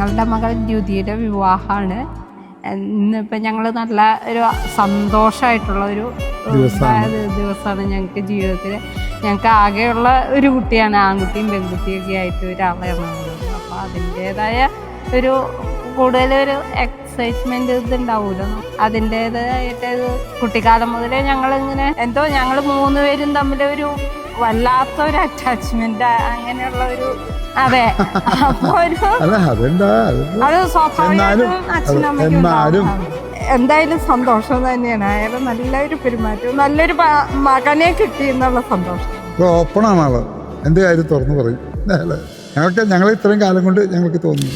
ഞങ്ങളുടെ മകൾ ദ്യുതിയുടെ വിവാഹമാണ്. ഇന്നിപ്പോൾ ഞങ്ങൾ നല്ല ഒരു സന്തോഷമായിട്ടുള്ള ഒരു ദിവസമാണ് ഞങ്ങൾക്ക് ജീവിതത്തിൽ. ഞങ്ങൾക്ക് ആകെയുള്ള ഒരു കുട്ടിയാണ്, ആൺകുട്ടിയും പെൺകുട്ടിയൊക്കെ ആയിട്ട് ഒരാളെയാണ്. അപ്പോൾ അതിൻ്റേതായ ഒരു കൂടുതലൊരു എക്സൈറ്റ്മെൻറ്റ് ഇതുണ്ടാവുമല്ലോ, അതിൻ്റേതായിട്ട് കുട്ടിക്കാലം മുതലേ ഞങ്ങളിങ്ങനെ എന്തോ ഞങ്ങൾ 3 പേരും തമ്മിലൊരു വല്ലാത്തൊരു അറ്റാച്ച്മെന്റ്, അങ്ങനെയുള്ള ഒരു അതെ. അപ്പൊ അത് സ്വാഭാവികമായിട്ടും അച്ഛനമ്മയ്ക്കും എന്തായാലും സന്തോഷം തന്നെയാണ്. അയാൾ നല്ലൊരു പെരുമാറ്റവും നല്ലൊരു മകനെ കിട്ടി എന്നുള്ള സന്തോഷം. ഓപ്പണാണ് ആള്, എന്ത് കാര്യം തുറന്നു പറയും. ഞങ്ങൾ ഇത്രയും കാലം കൊണ്ട് ഞങ്ങൾക്ക് തോന്നുന്നു.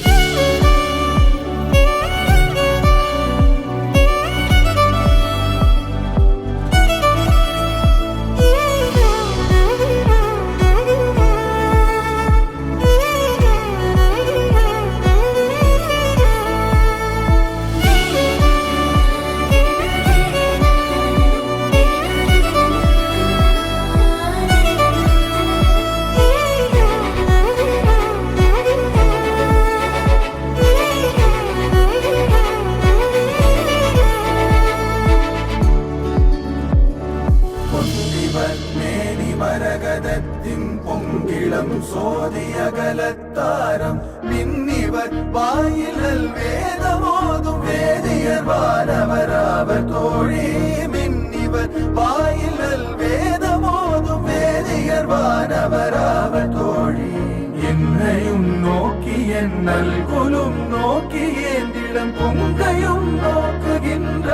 പൊങ്കിളം സോദിയകലത്താരം മിന്നിവർ വായിലൽ വേദമോതും വേദിയർ വാനവരാവർ തോഴി. മിന്നിവർ വായിലൽ വേദമോതും വേദിയർ വാനവരാവർ തോഴി. എന്നെയും നോക്കി എന്നൽകുലും നോക്കി എന്തിടം പൊങ്കയും നോക്കുകിன்ற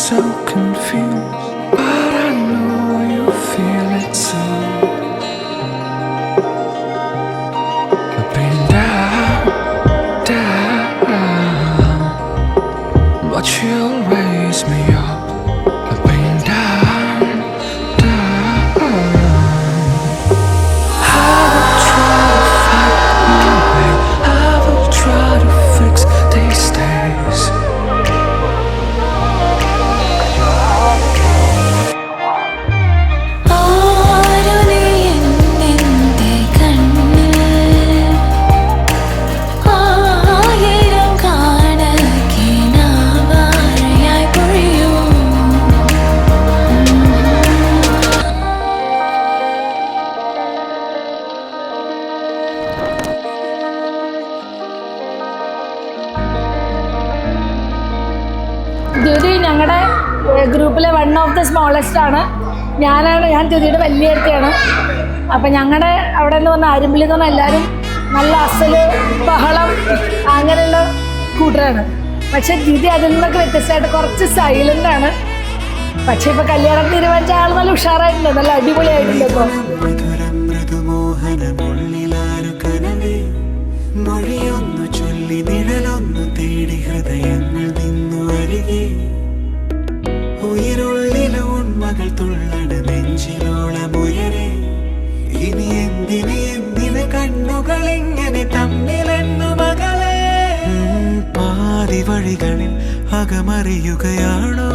So confused, but I know you feel it too. I've been down, but you'll raise me up. I've been down. I will try to fight my way. I will try to ഗ്രൂപ്പിലെ one of the smallest ആണ്. ഞാൻ ദ്യുതിയുടെ വലിയ അടുത്തെയാണ്. അപ്പം ഞങ്ങളുടെ അവിടെ എന്ന് പറഞ്ഞാൽ അരുമ്പിളി എന്ന് പറഞ്ഞാൽ എല്ലാവരും നല്ല അസല് ബഹളം അങ്ങനെയുള്ള കൂട്ടരാണ്. പക്ഷെ ദ്യുതി അതിൽ നിന്നൊക്കെ വ്യത്യസ്തമായിട്ട് കുറച്ച് സൈലൻ്റ് ആണ്. പക്ഷെ ഇപ്പൊ കല്യാണം തീരുമാനിച്ച ആൾ നല്ല ഉഷാറായിട്ടുണ്ട്, നല്ല അടിപൊളിയായിട്ടുണ്ട്. ഇപ്പൊ മൊഴിയൊന്നു ചൊല്ലി നിഴലൊന്നു തേടി ഹൃദയങ്ങൾ നിന്നു അരികെ ഉയരുള്ളിലെ ഉണ്മകൾ തുള്ളട നെഞ്ചിലോളമുയരെ ഇനി എന്തിന് കണ്ണുകൾ ഇങ്ങനെ തമ്മിലെന്നു മകളെ പാതി വഴികളിൽ അകമറിയുകയാണോ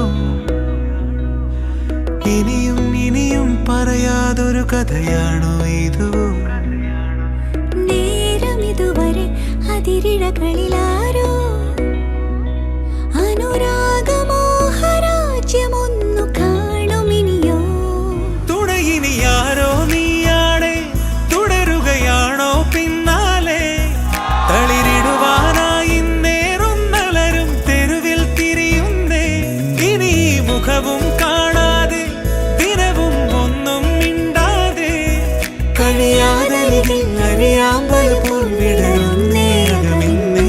ഇനിയും പറയാതൊരു കഥയാണോ ഇതു നേരമിതുവരെ അതിരിഴകളിലാരോ അനുരാഗമോഹരാജ്യമൊന്നു കാണുമിനിയോ തുണയിനിയാരോ നീയാണേ തുടരുകയാണോ പിന്നാലെ തളിരിടുവാനായി നേരുന്നലരും തെരുവിൽ തിരിയുന്നേ ഇനി മുഖവും കാണാതെ ദിനവും ഒന്നും മിണ്ടാതെ കഴിയാതെ അറിയാമ്പൽ പോൽ വിടരുന്നേ അകമിന്നേ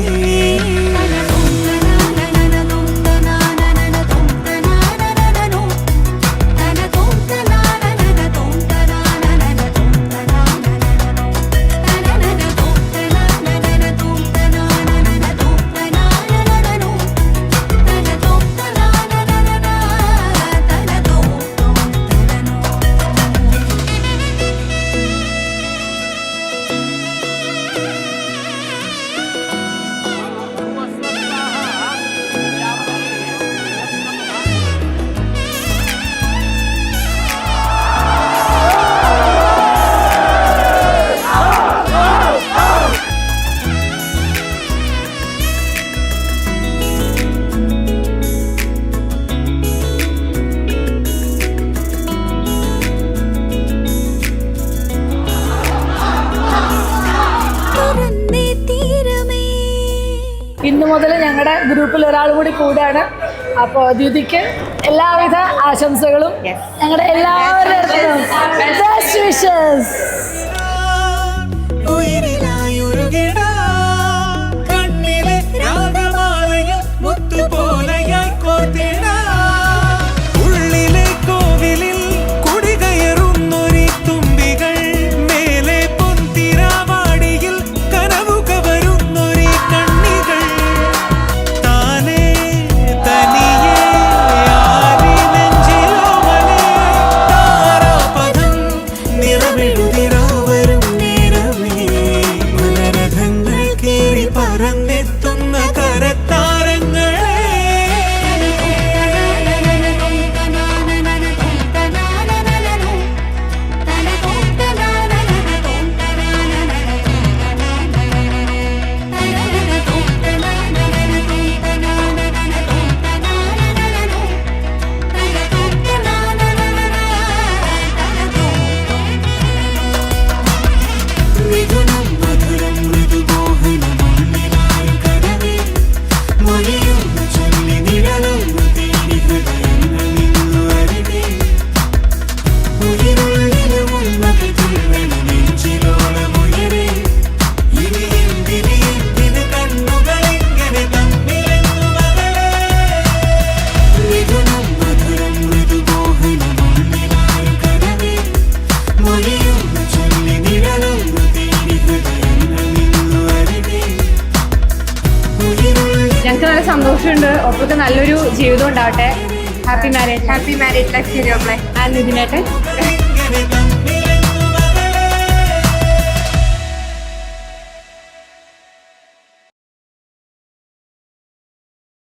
ഇന്നു മുതൽ ഞങ്ങളുടെ ഗ്രൂപ്പിൽ ഒരാൾ കൂടി കൂടാണ്. അപ്പോൾ ദ്യുതിക്ക് എല്ലാവിധ ആശംസകളും ഞങ്ങളുടെ എല്ലാവരുടെയും ബെസ്റ്റ് വിഷസ്. കണ്ണിലെ രാഗമാലയിൽ മുത്തുപോലെയായി കോർത്തിടാ ഉള്ളിലെ കോവിലിൽ കുടികയറുന്നൊരി തുമ്പികൾ മേലെ പൊന്തിരാവാടിയിൽ കനവുക വരുന്നൊരി കണ്ണികൾ താനേ തനിയെ ആരി നെഞ്ചിലോ മലേ താരാപദം നിറമെഴുതിരാവരും നേരമേ മലരഥങ്ങൾ കേറി പറന്നെത്തുന്ന കരത്താരങ്ങളെ മിഥുനം മധുരം മൃദുമോഹനമുള്ളിലായും കരവേ മൊഴിയൊന്നു ചൊല്ലി നിഴലൊന്നു തേടി ഹൃദയങ്ങൾ നിന്നു അരികെ ഉയരുള്ളിലെ ഉണ്മകൾ തുള്ളണ നെഞ്ചിലോളമുയരെ ഇനി എന്തിന് കണ്ണുകൾ ഇങ്ങനെ തമ്മിലെന്നു മകളെ മിഥുനം മധുരം മൃദുമോഹനമുള്ളിലായും കരവേ മൊഴിയൊന്നു ചൊല്ലി നിഴലൊന്നു തേടി ഹൃദയങ്ങൾ നിന്നു അരികെ ഉയരുള്ളിലെ ഞങ്ങൾക്ക് നല്ല സന്തോഷമുണ്ട്. ഒപ്പത്തെ നല്ലൊരു ജീവിതം ഉണ്ടാവട്ടെ. Happy marriage life. ആൻഡ് ഇതിനായിട്ട്